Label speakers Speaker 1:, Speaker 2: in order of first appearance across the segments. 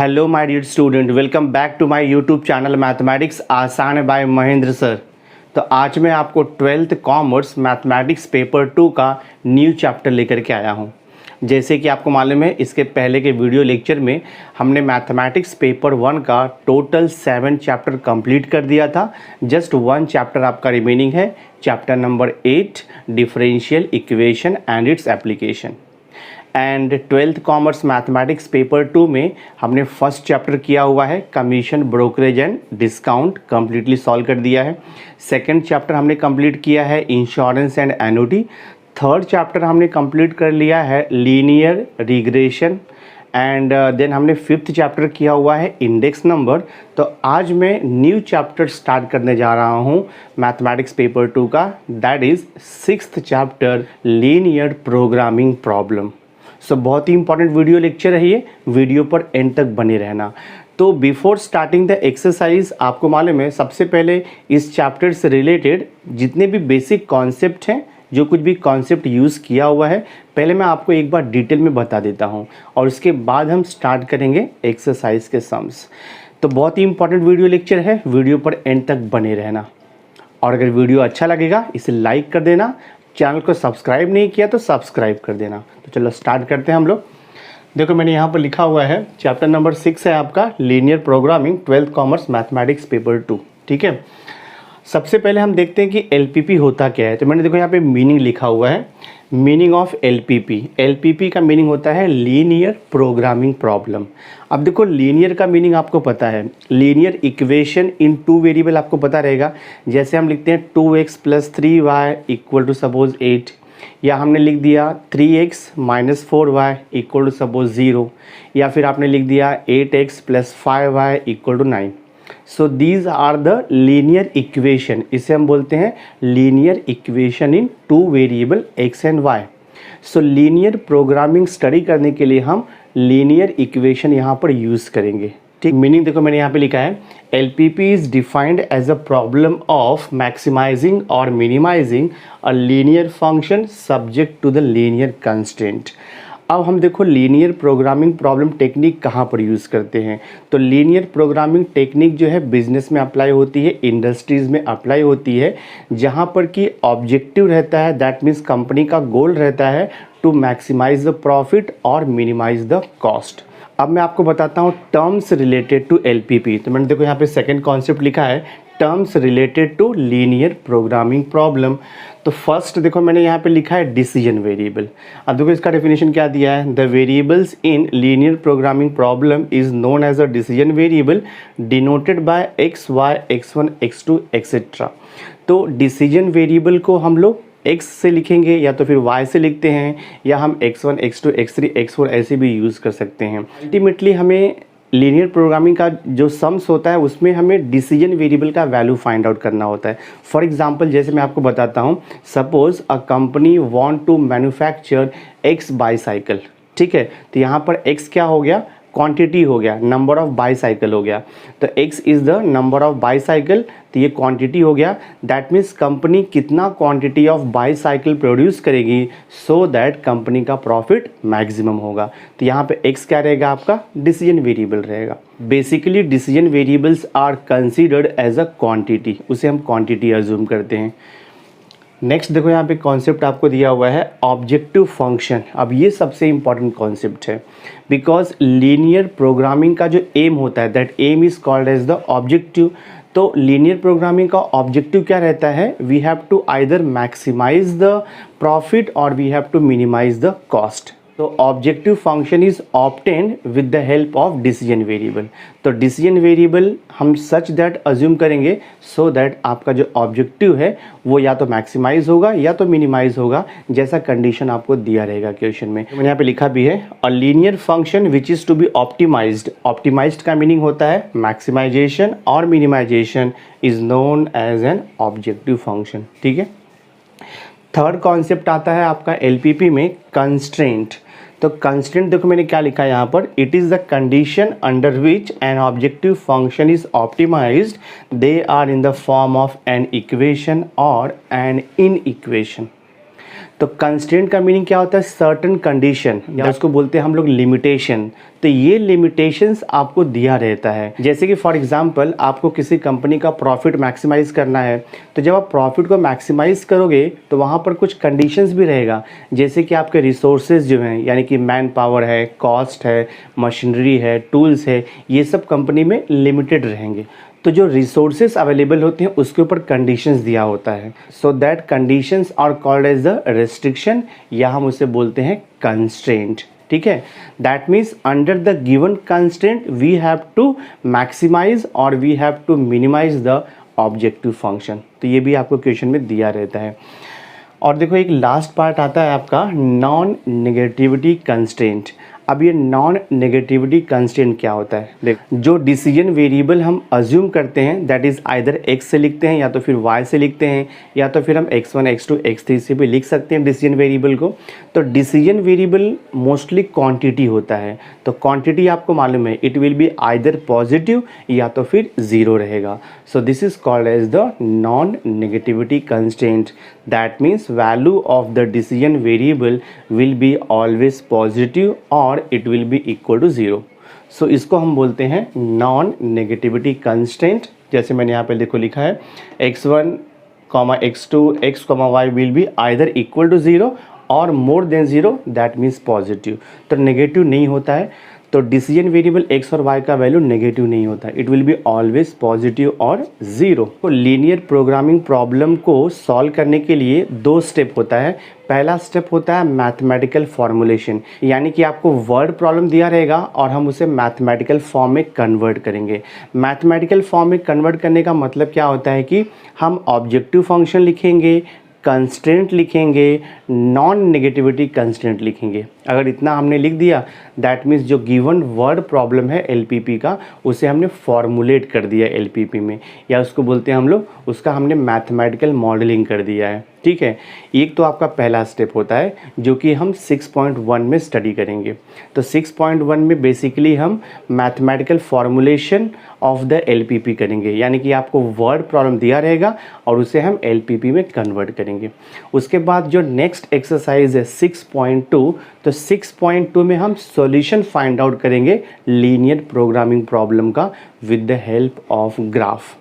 Speaker 1: Hello my dear student, welcome back to my YouTube channel mathematics आसान बाय Mahendra sir. तो आज मैं आपको 12th कॉमर्स मैथमेटिक्स पेपर 2 का न्यू चैप्टर लेकर के आया हूं। जैसे कि आपको मालूम है, इसके पहले के वीडियो लेक्चर में हमने मैथमेटिक्स पेपर 1 का टोटल 7 चैप्टर कंप्लीट कर दिया था। जस्ट 1 चैप्टर आपका रिमेनिंग है, chapter number 8 differential equation and its application. And 12th commerce mathematics paper 2 में हमने फर्स्ट चैप्टर किया हुआ है commission, brokerage and discount, completely solve कर दिया है। सेकंड चैप्टर हमने कंप्लीट किया है insurance and annuity. Third chapter हमने कंप्लीट कर लिया है लीनियर रिग्रेशन। एंड देन हमने फिफ्थ चैप्टर किया हुआ है इंडेक्स नंबर। तो आज मैं न्यू चैप्टर स्टार्ट करने जा रहा हूँ मैथमेटिक्स पेपर 2 का, that is sixth chapter linear programming problem. So बहुत ही इंपॉर्टेंट वीडियो लेक्चर है ये, वीडियो पर एंड तक बने रहना। तो बिफोर स्टार्टिंग द एक्सरसाइज, आपको मालूम है सबसे पहले इस चैप्टर से रिलेटेड जितने भी बेसिक कॉन्सेप्ट हैं, जो कुछ भी कॉन्सेप्ट यूज़ किया हुआ है, पहले मैं आपको एक बार डिटेल में बता देता हूँ और उसके बाद हम स्टार्ट करेंगे एक्सरसाइज के सम्स। तो बहुत ही इंपॉर्टेंट वीडियो लेक्चर है, वीडियो पर एंड तक बने रहना। और अगर वीडियो अच्छा लगेगा इसे लाइक कर देना, चैनल को सब्सक्राइब नहीं किया तो सब्सक्राइब कर देना। तो चलो स्टार्ट करते हैं हम लोग। देखो मैंने यहाँ पर लिखा हुआ है चैप्टर नंबर 6 है आपका linear programming, 12th commerce mathematics paper 2। ठीक है, सबसे पहले हम देखते हैं कि एलपीपी होता क्या है। तो मैंने देखो यहाँ पे मीनिंग लिखा हुआ है, मीनिंग ऑफ एलपीपी। एलपीपी का मीनिंग होता है लीनियर प्रोग्रामिंग प्रॉब्लम। अब देखो लीनियर का मीनिंग आपको पता है, लीनियर इक्वेशन इन 2 वेरिएबल आपको पता रहेगा। जैसे हम लिखते हैं 2x + 3y equal to suppose 8, या हमने लिख दिया 3x - 4y equal to suppose 0, या फिर आपने लिख दिया 8x + 5y equal to 9। So these are the linear equation, इसे हम बोलते हैं linear equation in 2 variable x and y। So linear programming study करने के लिए हम लीनियर इक्वेशन यहाँ पर यूज़ करेंगे। ठीक, मीनिंग देखो मैंने यहाँ पे लिखा है LPP is defined as a problem of maximising और minimising a linear function subject to the linear constraint. अब हम देखो लीनियर प्रोग्रामिंग प्रॉब्लम टेक्निक कहाँ पर यूज़ करते हैं। तो लीनियर प्रोग्रामिंग टेक्निक जो है बिजनेस में अप्लाई होती है, इंडस्ट्रीज़ में अप्लाई होती है, जहाँ पर कि ऑब्जेक्टिव रहता है, दैट मीन्स कंपनी का गोल रहता है टू मैक्सिमाइज द प्रॉफिट और मिनिमाइज द कॉस्ट। अब मैं आपको बताता हूँ टर्म्स रिलेटेड टू एलपीपी। तो मैंने देखो यहाँ पे सेकंड कॉन्सेप्ट लिखा है terms related to linear programming problem. तो फर्स्ट देखो मैंने यहाँ पे लिखा है डिसीजन वेरिएबल। अब देखो इसका डेफिनेशन क्या दिया है, the variables in linear programming problem is known as a decision variable denoted by x, y, x1, x2 etcetera. तो डिसीजन वेरिएबल को हम लोग x से लिखेंगे या तो फिर y से लिखते हैं, या हम x1, x2, x3, x4 ऐसे भी यूज़ कर सकते हैं। अल्टीमेटली हमें लीनियर प्रोग्रामिंग का जो सम्स होता है उसमें हमें डिसीजन वेरिएबल का वैल्यू फाइंड आउट करना होता है। फॉर एग्जांपल जैसे मैं आपको बताता हूँ, suppose a company want to manufacture x bicycle. ठीक है, तो यहाँ पर x क्या हो गया, क्वांटिटी हो गया, नंबर ऑफ बाईसाइकिल हो गया। तो x is the number of bicycle, तो ये क्वांटिटी हो गया। दैट मीन्स कंपनी कितना क्वांटिटी ऑफ बाईसाइकिल प्रोड्यूस करेगी सो दैट कंपनी का प्रॉफिट मैक्सिमम होगा। तो यहाँ पे x क्या रहेगा, आपका डिसीजन वेरिएबल रहेगा। Basically decision variables are considered as a quantity, उसे हम क्वांटिटी अज्यूम करते हैं। नेक्स्ट देखो यहाँ पे कॉन्सेप्ट आपको दिया हुआ है ऑब्जेक्टिव फंक्शन। अब ये सबसे इंपॉर्टेंट कॉन्सेप्ट है, बिकॉज लीनियर प्रोग्रामिंग का जो एम होता है that aim is called as the objective. तो लीनियर प्रोग्रामिंग का ऑब्जेक्टिव क्या रहता है, we have to either maximise the profit और we have to minimise the cost. तो objective function is obtained with the help of decision variable. तो decision variable हम such that assume करेंगे so that आपका जो ऑब्जेक्टिव है वो या तो मैक्सिमाइज होगा या तो मिनिमाइज होगा, जैसा कंडीशन आपको दिया रहेगा क्वेश्चन में। मैंने यहाँ पे लिखा भी है a linear function which is to be optimized. Optimized का मीनिंग होता है मैक्सिमाइजेशन और minimization is known as an objective function. ठीक है, थर्ड कॉन्सेप्ट आता है आपका एलपीपी में कंस्ट्रेंट। तो कंस्ट्रेंट देखो मैंने क्या लिखा है यहाँ पर, it is the condition under which an objective function is optimized, they are in the form of an equation और एन इन इक्वेशन। तो कंस्ट्रेंट का मीनिंग क्या होता है, सर्टेन कंडीशन, या उसको बोलते हैं हम लोग लिमिटेशन। तो ये लिमिटेशंस आपको दिया रहता है। जैसे कि फॉर एग्जांपल आपको किसी कंपनी का प्रॉफिट मैक्सिमाइज करना है, तो जब आप प्रॉफिट को मैक्सिमाइज करोगे तो वहाँ पर कुछ कंडीशंस भी रहेगा, जैसे कि आपके रिसोर्सेज जो हैं, यानी कि मैन पावर है, कॉस्ट है, मशीनरी है, टूल्स है, ये सब कंपनी में लिमिटेड रहेंगे। तो जो रिसोर्सेज अवेलेबल होते हैं उसके ऊपर कंडीशंस दिया होता है। So that conditions are called as the restriction, या हम उसे बोलते हैं कंस्ट्रेंट। ठीक है, that means under the given constraint we have to maximise और we have to minimise the objective function. तो ये भी आपको क्वेश्चन में दिया रहता है। और देखो एक लास्ट पार्ट आता है आपका नॉन नेगेटिविटी कंस्ट्रेंट। अब ये नॉन नेगेटिविटी कंस्ट्रेंट क्या होता है, देख जो डिसीजन वेरिएबल हम अज्यूम करते हैं दैट इज़ आइदर एक्स से लिखते हैं या तो फिर वाई से लिखते हैं, या तो फिर हम x1 x2 x3 से भी लिख सकते हैं डिसीजन वेरिएबल को। तो डिसीजन वेरिएबल मोस्टली क्वांटिटी होता है। तो क्वांटिटी आपको मालूम है it will be either positive या तो फिर ज़ीरो रहेगा। So this is called as the non negativity constraint. That means value of the decision variable will be always positive और it will be equal to zero. So इसको हम बोलते हैं non negativity constraint. जैसे मैंने यहाँ पे देखो लिखा है x1, x2, x, y will be either equal to zero और more than zero, that means positive. तो नेगेटिव नहीं होता है, तो डिसीजन वेरिएबल x और y का वैल्यू नेगेटिव नहीं होता, it will be always positive और ज़ीरो। तो लीनियर प्रोग्रामिंग प्रॉब्लम को सॉल्व करने के लिए दो स्टेप होता है। पहला स्टेप होता है मैथमेटिकल फॉर्मुलेशन, यानी कि आपको वर्ड प्रॉब्लम दिया रहेगा और हम उसे मैथमेटिकल फॉर्म में कन्वर्ट करेंगे। मैथमेटिकल फॉर्म में कन्वर्ट करने का मतलब क्या होता है कि हम ऑब्जेक्टिव फंक्शन लिखेंगे, कंस्ट्रेंट लिखेंगे, नॉन नेगेटिविटी कंस्ट्रेंट लिखेंगे। अगर इतना हमने लिख दिया दैट मीन्स जो गिवन वर्ड प्रॉब्लम है एलपीपी का उसे हमने फॉर्मुलेट कर दिया एलपीपी में, या उसको बोलते हैं हम लोग, उसका हमने मैथमेटिकल मॉडलिंग कर दिया है। ठीक है, एक तो आपका पहला स्टेप होता है जो कि हम 6.1 में स्टडी करेंगे। तो 6.1 में बेसिकली हम mathematical formulation of the LPP करेंगे, यानी कि आपको वर्ड प्रॉब्लम दिया रहेगा और उसे हम एलपीपी में कन्वर्ट करेंगे। उसके बाद जो नेक्स्ट एक्सरसाइज है 6.2, तो 6.2 में हम सॉल्यूशन फाइंड आउट करेंगे लीनियर प्रोग्रामिंग प्रॉब्लम का with the help of graph.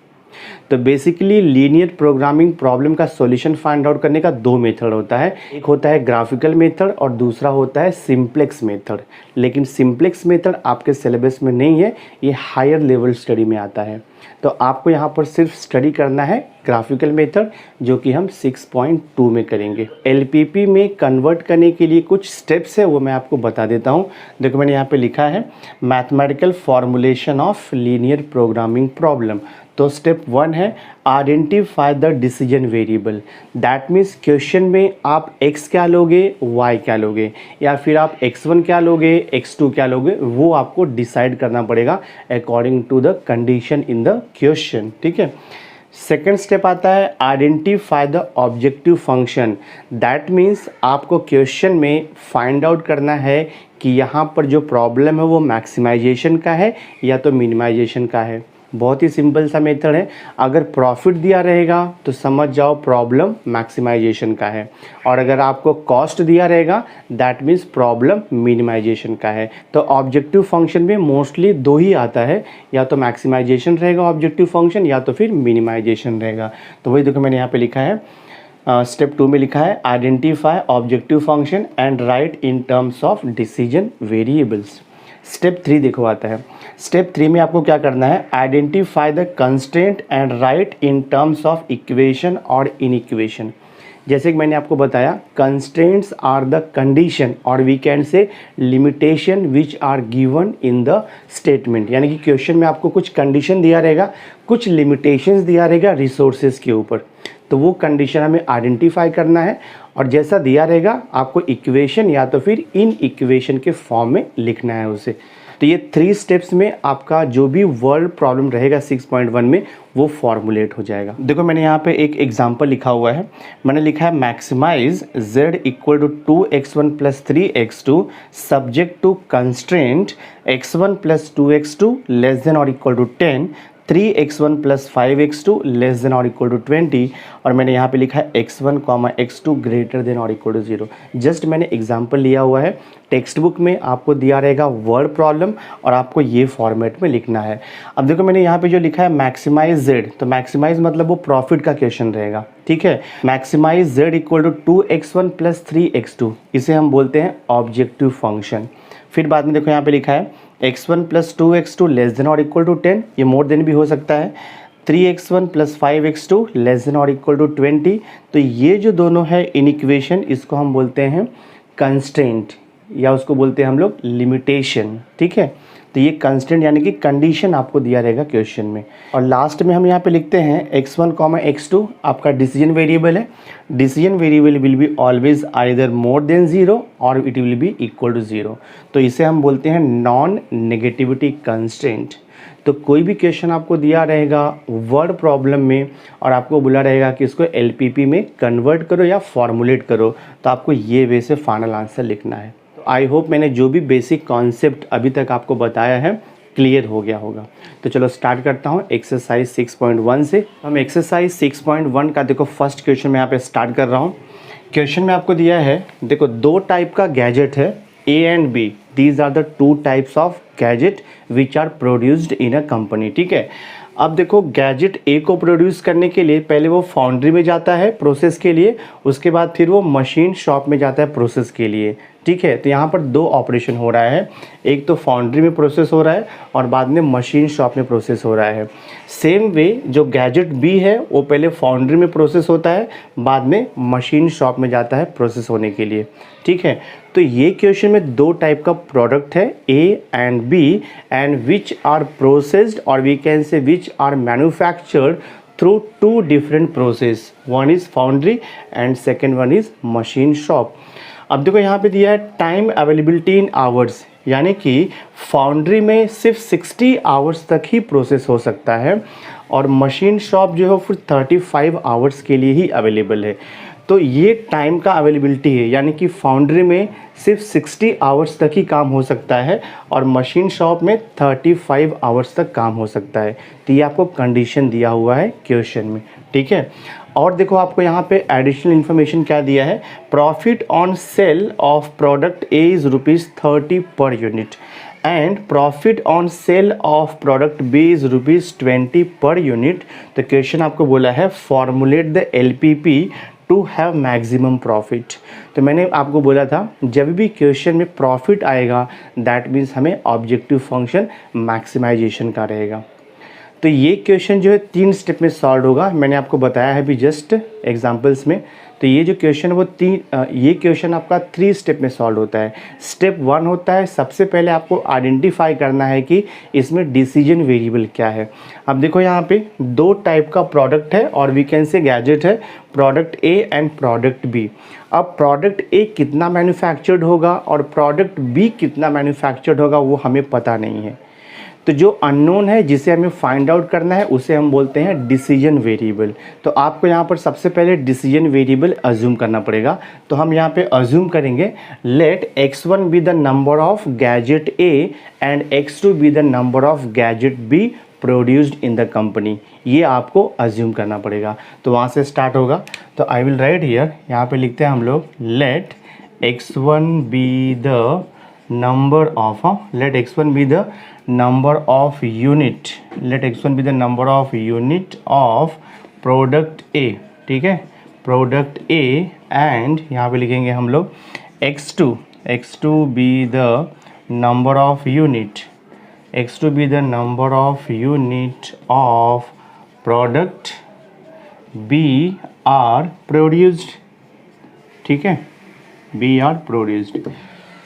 Speaker 1: तो बेसिकली लीनियर प्रोग्रामिंग प्रॉब्लम का सॉल्यूशन फाइंड आउट करने का दो मेथड होता है, एक होता है ग्राफिकल मेथड और दूसरा होता है सिंप्लेक्स मेथड। लेकिन सिंप्लेक्स मेथड आपके सिलेबस में नहीं है, ये हायर लेवल स्टडी में आता है। तो आपको यहाँ पर सिर्फ स्टडी करना है ग्राफिकल मेथड, जो कि हम 6.2 में करेंगे। एलपीपी में कन्वर्ट करने के लिए कुछ स्टेप्स है, वो मैं आपको बता देता हूँ। देखो मैंने यहाँ पे लिखा है mathematical formulation of linear programming problem. तो स्टेप 1 है identify the decision variable. That means question में आप x क्या लोगे, y क्या लोगे, या फिर आप x1 क्या लोगे, x2 क्या लोगे, वो आपको डिसाइड करना पड़ेगा according to the condition in the question. ठीक है, सेकेंड स्टेप आता है identify the objective function. That means आपको क्वेश्चन में फाइंड आउट करना है कि यहाँ पर जो प्रॉब्लम है वो मैक्सिमाइजेशन का है या तो मिनिमाइजेशन का है। बहुत ही सिंपल सा मेथड है। अगर प्रॉफिट दिया रहेगा तो समझ जाओ प्रॉब्लम मैक्सिमाइजेशन का है, और अगर आपको कॉस्ट दिया रहेगा दैट मीन्स प्रॉब्लम मिनिमाइजेशन का है। तो ऑब्जेक्टिव फंक्शन में मोस्टली दो ही आता है, या तो मैक्सिमाइजेशन रहेगा ऑब्जेक्टिव फंक्शन या तो फिर मिनिमाइजेशन रहेगा। तो वही देखो मैंने यहाँ पे लिखा है स्टेप 2 में लिखा है identify objective function and write in terms of decision variables. Step 3 देखो आता है। स्टेप 3 में आपको क्या करना है identify the constraint and write in terms of equation और इनइक्वेशन। जैसे कि मैंने आपको बताया कंस्ट्रेंट्स आर द कंडीशन और we can say limitation which are given in the statement, यानी कि क्वेश्चन में आपको कुछ कंडीशन दिया रहेगा, कुछ लिमिटेशंस दिया रहेगा रिसोर्सेज के ऊपर, तो वो कंडीशन हमें आइडेंटिफाई करना है और जैसा दिया रहेगा आपको इक्वेशन या तो फिर इन इक्वेशन के फॉर्म में लिखना है उसे। तो ये 3 स्टेप्स में आपका जो भी वर्ड प्रॉब्लम रहेगा 6.1 में वो फॉर्मुलेट हो जाएगा। देखो मैंने यहाँ पे एक एग्जांपल लिखा हुआ है, मैंने लिखा है maximise z equal to 2x1 plus 3x2 subject to constraint x1 plus 2x2 less than और equal to 10 3x1 plus 5x2 less than और इक्वल टू 20 और मैंने यहाँ पे लिखा है x1 comma x2 greater than और इक्वल टू 0। जस्ट मैंने एग्जांपल लिया हुआ है। टेक्स्ट बुक में आपको दिया रहेगा वर्ड प्रॉब्लम और आपको ये फॉर्मेट में लिखना है। अब देखो मैंने यहाँ पे जो लिखा है मैक्सिमाइज जेड, तो मैक्सिमाइज मतलब वो प्रॉफिट का क्वेश्चन रहेगा, ठीक है। Maximize Z equal to 2x1 plus 3x2, इसे हम बोलते हैं ऑब्जेक्टिव फंक्शन। फिर बाद में देखो यहाँ पे लिखा है x1 plus 2x2 less than और इक्वल टू 10, ये मोर देन भी हो सकता है। 3x1 plus 5x2 less than और इक्वल टू 20, तो ये जो दोनों है इन इक्वेशन, इसको हम बोलते हैं कंस्ट्रेंट या उसको बोलते हैं हम लोग लिमिटेशन, ठीक है। तो ये कंस्टेंट यानी कि कंडीशन आपको दिया रहेगा क्वेश्चन में। और लास्ट में हम यहाँ पे लिखते हैं x1 कॉमा x2 आपका डिसीजन वेरिएबल है। Decision variable will be always either more than 0 और it will be equal to 0, तो इसे हम बोलते हैं नॉन नेगेटिविटी कंस्टेंट। तो कोई भी क्वेश्चन आपको दिया रहेगा वर्ड प्रॉब्लम में और आपको बोला रहेगा कि इसको LPP में कन्वर्ट करो या फॉर्मुलेट करो, तो आपको ये वे से फाइनल आंसर लिखना है। आई होप मैंने जो भी बेसिक कॉन्सेप्ट अभी तक आपको बताया है क्लियर हो गया होगा। तो चलो स्टार्ट करता हूँ एक्सरसाइज 6.1 से। हम एक्सरसाइज 6.1 का देखो फर्स्ट क्वेश्चन में यहाँ पे स्टार्ट कर रहा हूँ। क्वेश्चन में आपको दिया है, देखो दो टाइप का गैजेट है A and B, these are the two types of gadget which are produced in a company, ठीक है। अब देखो गैजेट ए को प्रोड्यूस करने के लिए पहले वो फाउंड्री में जाता है प्रोसेस के लिए, उसके बाद फिर वो मशीन शॉप में जाता है प्रोसेस के लिए, ठीक है। तो यहाँ पर दो ऑपरेशन हो रहा है, एक तो फाउंड्री में प्रोसेस हो रहा है और बाद में मशीन शॉप में प्रोसेस हो रहा है। सेम वे जो गैजेट बी है वो पहले फाउंड्री में प्रोसेस होता है, बाद में मशीन शॉप में जाता है प्रोसेस होने के लिए, ठीक है। तो ये क्वेश्चन में दो टाइप का प्रोडक्ट है A and B and which are processed और we can say which are manufactured through two different process, one is foundry and second one is machine shop. अब देखो यहाँ पे दिया है टाइम अवेलेबिलिटी इन आवर्स, यानी कि फाउंड्री में सिर्फ 60 आवर्स तक ही प्रोसेस हो सकता है और मशीन शॉप जो है फिर 35 आवर्स के लिए ही अवेलेबल है। तो ये टाइम का अवेलेबिलिटी है, यानी कि फाउंड्री में सिर्फ 60 आवर्स तक ही काम हो सकता है और मशीन शॉप में 35 आवर्स तक काम हो सकता है। तो ये आपको कंडीशन दिया हुआ है क्वेश्चन में, ठीक है। और देखो आपको यहाँ पे एडिशनल इन्फॉर्मेशन क्या दिया है, profit on sale of product A is ₹30 per unit and profit on sale of product B is ₹20 per unit. तो क्वेश्चन आपको बोला है formulate the LPP to have maximum profit. तो मैंने आपको बोला था जब भी क्वेश्चन में प्रॉफिट आएगा दैट मीन्स हमें ऑब्जेक्टिव फंक्शन मैक्सिमाइजेशन का रहेगा। तो ये क्वेश्चन जो है 3 स्टेप में सॉल्व होगा, मैंने आपको बताया है भी जस्ट एग्जांपल्स में। तो ये जो क्वेश्चन वो ये क्वेश्चन आपका 3 स्टेप में सॉल्व होता है। स्टेप 1 होता है सबसे पहले आपको आइडेंटिफाई करना है कि इसमें डिसीजन वेरिएबल क्या है। अब देखो यहाँ पे दो टाइप का प्रोडक्ट है और वी कैन से गैजेट है, product A and product B. अब प्रोडक्ट ए कितना मैन्युफैक्चर्ड होगा और प्रोडक्ट बी कितना मैन्युफैक्चर्ड होगा वो हमें पता नहीं है। तो जो अननोन है जिसे हमें फाइंड आउट करना है उसे हम बोलते हैं डिसीजन वेरिएबल। तो आपको यहाँ पर सबसे पहले डिसीजन वेरिएबल अज्यूम करना पड़ेगा। तो हम यहाँ पे अज्यूम करेंगे let x1 be the number of gadget A and x2 be the number of gadget B produced in the company. ये आपको अज्यूम करना पड़ेगा। तो वहाँ से स्टार्ट होगा। तो आई विल राइट हियर, यहाँ पे लिखते हैं हम लोग let x1 be the number of let x1 be the number of unit, let x1 be the number of unit of product A, ठीक है, प्रोडक्ट A एंड यहाँ पे लिखेंगे हम लोग x2 be the number of unit, x2 be the number of unit of product B are produced, ठीक है, B are produced।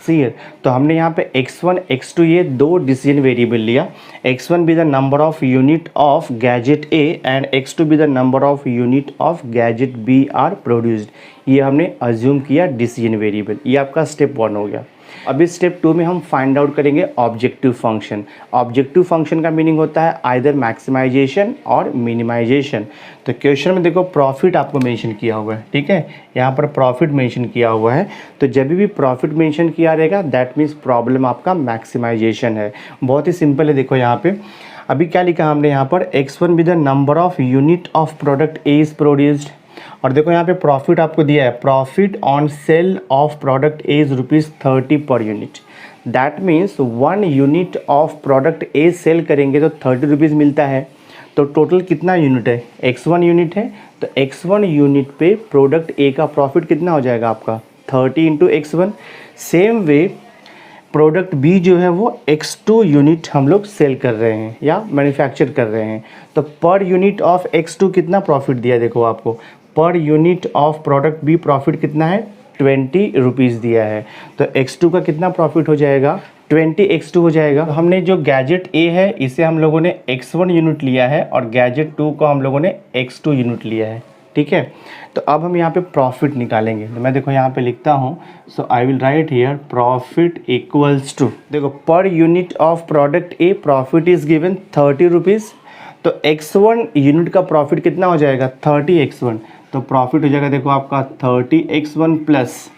Speaker 1: तो हमने यहाँ पे x1 x2 ये दो डिसीजन वेरिएबल लिया। x1 be the number of unit of gadget A and x2 be the number of unit of gadget B are produced. ये हमने अज्यूम किया डिसीजन वेरिएबल। ये आपका स्टेप 1 हो गया। अभी स्टेप 2 में हम फाइंड आउट करेंगे ऑब्जेक्टिव फंक्शन। ऑब्जेक्टिव फंक्शन का मीनिंग होता है आइदर मैक्सिमाइजेशन और मिनिमाइजेशन। तो क्वेश्चन में देखो प्रॉफिट आपको मेंशन किया हुआ है, ठीक है, यहाँ पर प्रॉफिट मेंशन किया हुआ है। तो जब भी प्रॉफिट मेंशन किया रहेगा दैट मीन्स प्रॉब्लम आपका मैक्सिमाइजेशन है। बहुत ही सिंपल है, देखो यहाँ पे अभी क्या लिखा हमने यहाँ पर, x1 with the number of unit of product A is produced, और देखो यहाँ पे प्रॉफिट आपको दिया है, profit on sale of product A is ₹30 per unit. That means 1 unit of product A sale करेंगे तो ₹30 मिलता है। तो टोटल कितना यूनिट है, x1 यूनिट है, तो x1 यूनिट पे प्रोडक्ट ए का प्रॉफिट कितना हो जाएगा आपका 30 into x1। Same way product B जो है वो x2 यूनिट हम लोग सेल कर रहे हैं या मैन्युफैक्चर कर रहे हैं, तो पर यूनिट ऑफ x2 कितना प्रॉफिट दिया, देखो आपको per unit of product B profit कितना है, ₹20 दिया है। तो x2 का कितना प्रॉफिट हो जाएगा, 20x2 हो जाएगा। तो हमने जो गैजेट ए है इसे हम लोगों ने x1 यूनिट लिया है और गैजेट 2 को हम लोगों ने x2 यूनिट लिया है, ठीक है। तो अब हम यहाँ पे प्रॉफिट निकालेंगे, तो मैं देखो यहाँ पे लिखता हूँ, so I will write here profit equals to, देखो per unit of product A profit is given ₹30, तो x1 यूनिट का प्रॉफिट कितना हो जाएगा 30x1, तो प्रॉफिट हो जाएगा देखो आपका 30x1 plus,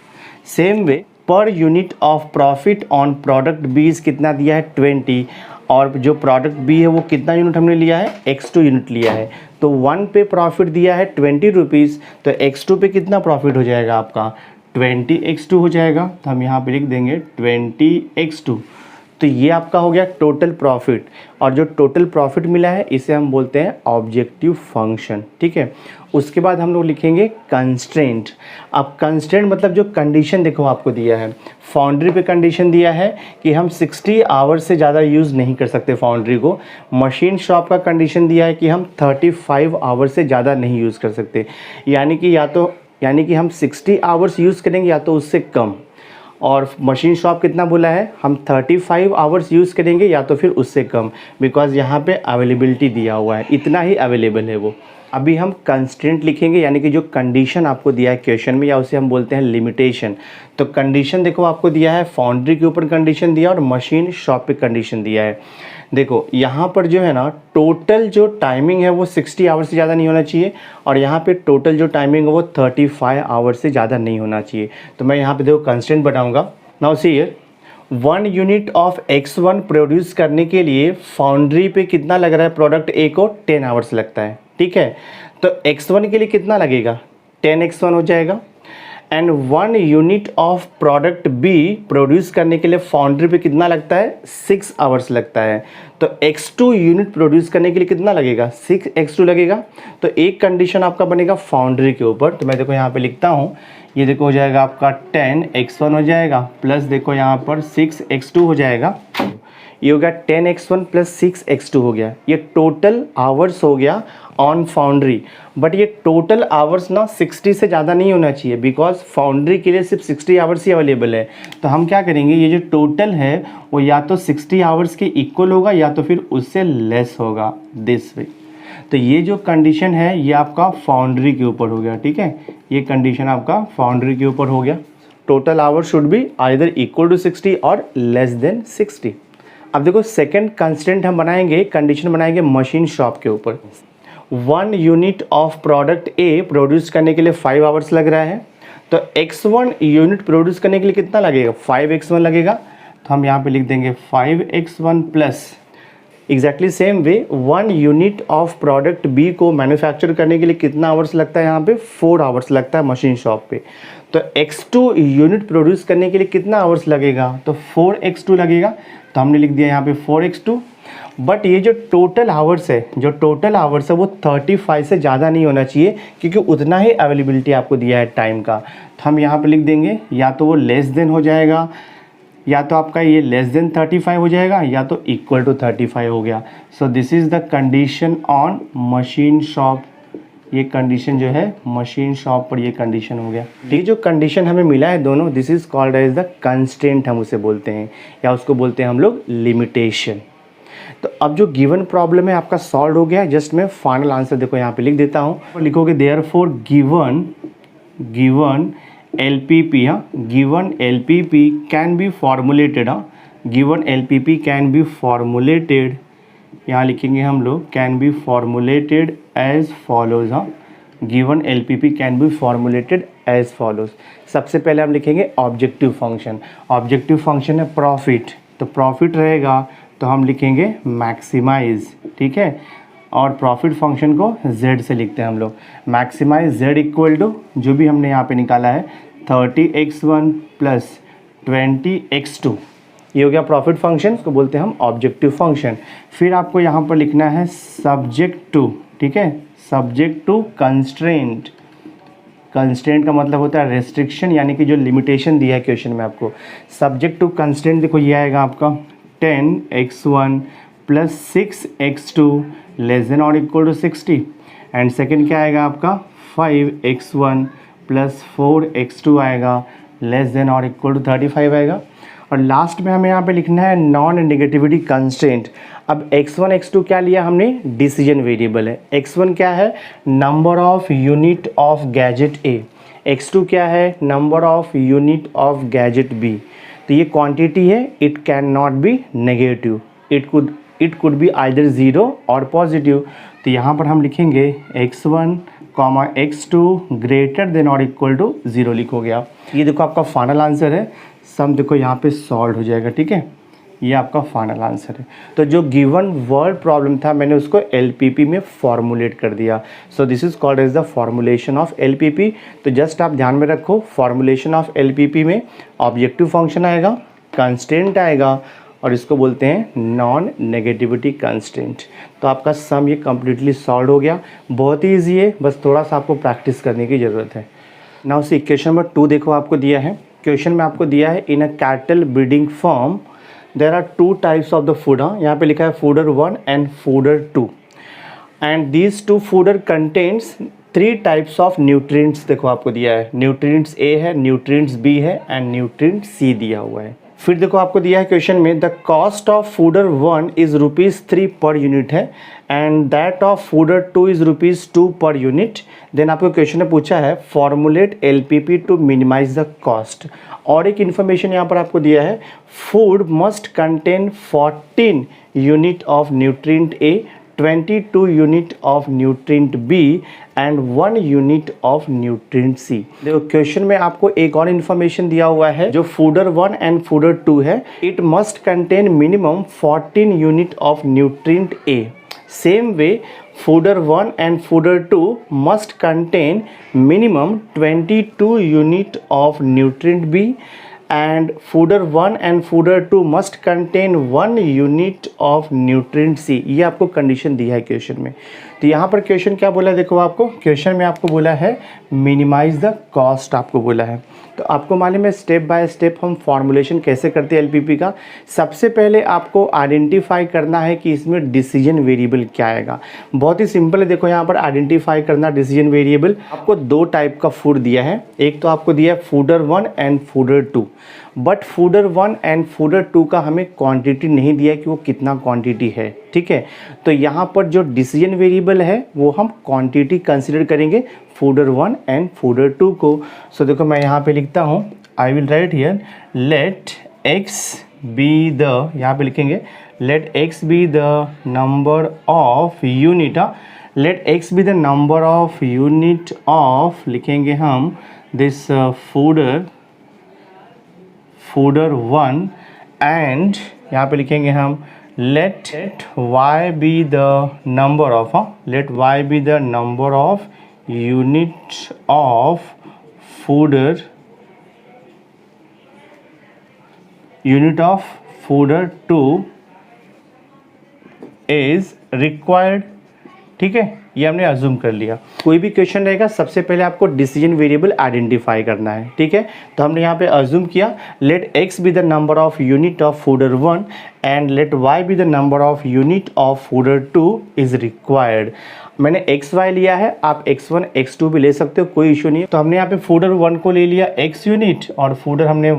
Speaker 1: same way per unit of profit on product B कितना दिया है 20, और जो प्रोडक्ट बी है वो कितना यूनिट हमने लिया है, x2 यूनिट लिया है, तो 1 पे प्रॉफिट दिया है ₹20, तो x2 पे कितना प्रॉफिट हो जाएगा आपका 20x2 हो जाएगा। तो हम यहाँ पे लिख देंगे 20x2, तो ये आपका हो गया टोटल प्रॉफिट, और जो टोटल प्रॉफिट मिला है इसे हम बोलते हैं ऑब्जेक्टिव फंक्शन, ठीक है। उसके बाद हम लोग लिखेंगे कंस्ट्रेंट। अब कंस्ट्रेंट मतलब जो कंडीशन देखो आपको दिया है, फाउंड्री पे कंडीशन दिया है कि हम 60 आवर्स से ज़्यादा यूज़ नहीं कर सकते फाउंड्री को। मशीन शॉप का कंडीशन दिया है कि हम 35 आवर्स से ज़्यादा नहीं यूज़ कर सकते, यानी कि हम 60 आवर्स यूज़ करेंगे या तो उससे कम, और मशीन शॉप कितना बोला है, हम 35 आवर्स यूज़ करेंगे या तो फिर उससे कम, बिकॉज यहाँ पे अवेलेबिलिटी दिया हुआ है, इतना ही अवेलेबल है वो। अभी हम कंस्ट्रेंट लिखेंगे, यानी कि जो कंडीशन आपको दिया है क्वेश्चन में, या उसे हम बोलते हैं लिमिटेशन। तो कंडीशन देखो आपको दिया है, फाउंड्री के ऊपर कंडीशन दिया और मशीन शॉप पे कंडीशन दिया है। देखो यहाँ पर जो है ना, टोटल जो टाइमिंग है वो 60 आवर्स से ज़्यादा नहीं होना चाहिए, और यहाँ पे टोटल जो टाइमिंग है वो 35 आवर्स से ज़्यादा नहीं होना चाहिए। तो मैं यहाँ पे देखो कंस्ट्रेंट बनाऊँगा। Now see here, 1 unit of x1 produce करने के लिए फाउंड्री पे कितना लग रहा है, प्रोडक्ट ए को 10 आवर्स लगता है, ठीक है। तो x1 के लिए कितना लगेगा, 10x1 हो जाएगा। And 1 unit of product B produce करने के लिए फाउंड्री पे कितना लगता है, 6 आवर्स लगता है। तो x2 यूनिट प्रोड्यूस करने के लिए कितना लगेगा, 6x2 लगेगा। तो एक कंडीशन आपका बनेगा फाउंड्री के ऊपर, तो मैं देखो यहाँ पे लिखता हूँ, ये देखो हो जाएगा आपका 10x1 हो जाएगा, प्लस देखो यहाँ पर 6x2 हो जाएगा। ये हो गया 10x1 प्लस 6x2 हो गया, ये टोटल आवर्स हो गया ऑन फाउंड्री। बट ये टोटल आवर्स ना 60 से ज़्यादा नहीं होना चाहिए, बिकॉज फाउंड्री के लिए सिर्फ 60 आवर्स ही अवेलेबल है। तो हम क्या करेंगे, ये जो टोटल है वो या तो 60 आवर्स के इक्वल होगा या तो फिर उससे लेस होगा, दिस वे। तो ये जो कंडीशन है ये आपका फाउंड्री के ऊपर हो गया, ठीक है। ये कंडीशन आपका फाउंड्री के ऊपर हो गया, total hours should be either equal to 60 और लेस देन 60। अब देखो सेकेंड कंस्टेंट हम बनाएंगे, कंडीशन बनाएंगे मशीन शॉप के ऊपर। 1 unit of product A produce करने के लिए 5 आवर्स लग रहा है, तो x1 यूनिट प्रोड्यूस करने के लिए कितना लगेगा, 5x1 लगेगा। तो हम यहाँ पे लिख देंगे 5x1 plus exactly same way 1 unit of product B को मैन्युफैक्चर करने के लिए कितना आवर्स लगता है, यहाँ पे 4 आवर्स लगता है मशीन शॉप पे। तो x2 यूनिट प्रोड्यूस करने के लिए कितना आवर्स लगेगा, तो 4x2 लगेगा। तो हमने लिख दिया यहाँ पे 4x2। बट ये जो टोटल आवर्स है वो 35 से ज़्यादा नहीं होना चाहिए, क्योंकि उतना ही अवेलेबिलिटी आपको दिया है टाइम का। तो हम यहाँ पे लिख देंगे या तो वो लेस देन हो जाएगा, या तो आपका ये लेस देन 35 हो जाएगा, या तो इक्वल टू 35 हो गया। So this is the condition on machine shop. ये कंडीशन जो है मशीन शॉप पर ये कंडीशन हो गया। ये जो कंडीशन हमें मिला है दोनों, this is called as the constraint हम उसे बोलते हैं, या उसको बोलते हैं हम लोग लिमिटेशन। तो अब जो गिवन प्रॉब्लम है आपका सॉल्व हो गया है। जस्ट मैं फाइनल आंसर देखो यहाँ पे लिख देता हूँ, लिखोगे therefore given LPP, given LPP can be formulated, given LPP can be formulated, यहाँ लिखेंगे हम लोग can be formulated as follows. Given LPP can be formulated as follows. सबसे पहले हम लिखेंगे ऑब्जेक्टिव फंक्शन। ऑब्जेक्टिव फंक्शन है प्रॉफिट, तो प्रॉफिट रहेगा तो हम लिखेंगे मैक्सिमाइज, ठीक है, और प्रॉफिट फंक्शन को z से लिखते हैं हम लोग। मैक्सिमाइज z इक्वल टू जो भी हमने यहाँ पे निकाला है 30x1 प्लस 20x2, ये हो गया प्रॉफिट फंक्शन, इसको बोलते हैं हम ऑब्जेक्टिव फंक्शन। फिर आपको यहाँ पर लिखना है सब्जेक्ट टू, ठीक है, सब्जेक्ट टू कंस्ट्रेंट। कंस्ट्रेंट का मतलब होता है रेस्ट्रिक्शन, यानी कि जो लिमिटेशन दिया है क्वेश्चन में आपको। सब्जेक्ट टू कंस्ट्रेंट देखो ये आएगा आपका 10x1 plus 6x2 less than और इक्वल टू 60, एंड सेकेंड क्या आएगा आपका 5x1 प्लस 4x2 आएगा लेस देन और इक्वल टू 35 आएगा। और लास्ट में हमें यहाँ पे लिखना है नॉन नेगेटिविटी कंस्ट्रेंट। अब x1 x2 क्या लिया हमने, डिसीजन वेरिएबल है। x1 क्या है, number of unit of gadget A, x2 क्या है, number of unit of gadget B। तो ये क्वांटिटी है, it can not be negative, it could be either zero और पॉजिटिव। तो यहाँ पर हम लिखेंगे x1 comma x2 greater than और इक्वल टू 0 लिखोगे आप। ये देखो आपका फाइनल आंसर है, सम देखो यहाँ पे सॉल्व हो जाएगा, ठीक है, ये आपका फाइनल आंसर है। तो जो गिवन वर्ड प्रॉब्लम था मैंने उसको एलपीपी में फॉर्मुलेट कर दिया। So this is called as the formulation of LPP. तो जस्ट आप ध्यान में रखो, फॉर्मुलेशन ऑफ एलपीपी में ऑब्जेक्टिव फंक्शन आएगा, कंस्ट्रेंट आएगा, और इसको बोलते हैं नॉन नेगेटिविटी कंस्ट्रेंट। तो आपका सम ये कम्प्लीटली सॉल्व हो गया, बहुत ही ईजी है, बस थोड़ा सा आपको प्रैक्टिस करने की ज़रूरत है। नाउ सी क्वेश्चन नंबर 2 देखो आपको दिया है। क्वेश्चन में आपको दिया है in a cattle breeding farm there are 2 types of the food. यहाँ पे लिखा है fodder 1 and fodder 2, and these 2 fodder contains 3 types of nutrients. देखो आपको दिया है न्यूट्रिएंट्स ए है, न्यूट्रिएंट्स बी है, एंड न्यूट्रिएंट सी दिया हुआ है। फिर देखो आपको दिया है क्वेश्चन में the cost of fodder 1 is ₹3 per unit है, and that of fodder 2 is ₹2 per unit. Then आपको क्वेश्चन ने पूछा है formulate LPP to minimise the cost. और एक इन्फॉर्मेशन यहाँ पर आपको दिया है food must contain 14 unit of nutrient A, 22 unit of nutrient B and 1 unit of nutrient C. देखो क्वेश्चन में आपको एक और इन्फॉर्मेशन दिया हुआ है, जो फूडर 1 एंड फूडर 2 है, it must contain minimum 14 unit of nutrient A. Same way fooder 1 and fooder 2 must contain minimum 22 unit of nutrient B, and fooder 1 and fooder 2 must contain 1 unit of nutrient C। ये आपको condition दिया है question में। तो यहाँ पर question क्या बोला है, देखो आपको क्वेश्चन में आपको बोला है मिनिमाइज द कॉस्ट, आपको बोला है। तो आपको मालूम है स्टेप बाय स्टेप हम फॉर्मुलेशन कैसे करते हैं एलपीपी का। सबसे पहले आपको आइडेंटिफाई करना है कि इसमें डिसीजन वेरिएबल क्या आएगा। बहुत ही सिंपल है, देखो यहाँ पर आइडेंटिफाई करना डिसीजन वेरिएबल। आपको 2 टाइप का फूड दिया है, एक तो आपको दिया है fodder 1 and fodder 2, but fodder 1 and fodder 2 का हमें क्वांटिटी नहीं दिया है कि वो कितना क्वांटिटी है, ठीक है। तो यहाँ पर जो डिसीजन वेरिएबल है वो हम क्वांटिटी कंसिडर करेंगे फूडर 1 एंड फूडर 2 को। सो देखो मैं यहाँ पे लिखता हूँ, I will write here let x be the, यहाँ पे लिखेंगे let x be the number of unit, let x be the number of unit of, लिखेंगे हम दिस फूडर 1, एंड यहाँ पे लिखेंगे हम let y be the number of let y be the number of unit of fooder fooder 2 is required, ठीक है। ये हमने अज्यूम कर लिया। कोई भी क्वेश्चन रहेगा सबसे पहले आपको डिसीजन वेरिएबल आइडेंटिफाई करना है, ठीक है। तो हमने यहाँ पे अज्यूम किया let x be the number of unit of fodder 1 and let y be the number of unit of fodder 2 is required. मैंने XY लिया है, आप X1 X2 भी ले सकते हो, कोई इशू नहीं है। तो हमने यहाँ पे फूडर 1 को ले लिया X यूनिट और फूडर हमने